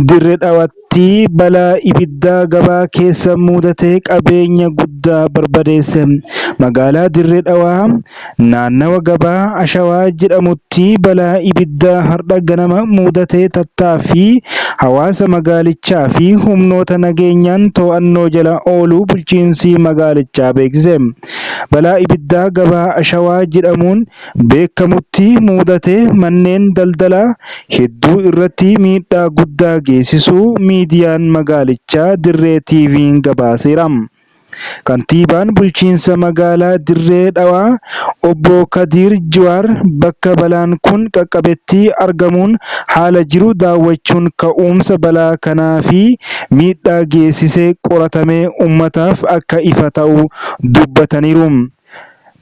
Dirree dhawaatti balaa ibiddaa gabaa keessa mudatee qabeenya guddaa barbadeesse. Magaalaa Dirree Dhawaa naannawa gabaa Ashawaa jedhamutti balaa ibiddaa har'a ganama mudatee tattaaffii hawaasa magaalichaa fi humnoota nageenyaan to'annoo jala ooluu bulchiinsi magaalichaa beeksise. Balaa ibiddaa gabaa Ashawaa jedhamuun beekamutti mudatee manneen daldalaa hedduu irratti miidhaa guddaa geessisuu miidiyaan magaalichaa Dirree TV'n gabaaseera. Kantiibaan bulchiinsa magaalaa Dirree Dhawaa obbo Kadiir Jiwaar bakka balaan kun qaqqabetti argamuun haala jiru daawwachuun ka'umsa balaa kanaa fi miidhaa geessisee qoratamee uummataaf akka ifa ta'u dubbataniiru.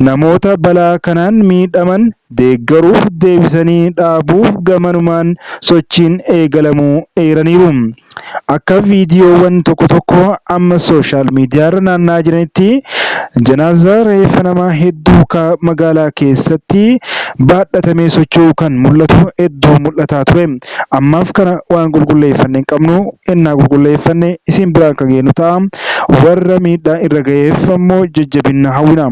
Namoota balaa kanaan miidhaman deeggaruuf deebisanii dhaabuuf gamanumaan sochiin eegalamuu eeraniiru. Akka viidiyoowwan tokko tokko amma sooshaal miidiyaarra naanna'aa jiranitti janaazaa reeffa namaa hedduu magaalaa keessatti baadhatamee socho'u kan mul'atu hedduu mul'ataa ture. Ammaaf kana waan qulqulleeffannee hin qabnu ennaa qulqulleeffanne isin biraan kan geenyu ta'a. Warra miidhaa irra ga'eef ammoo jajjabina hawwina.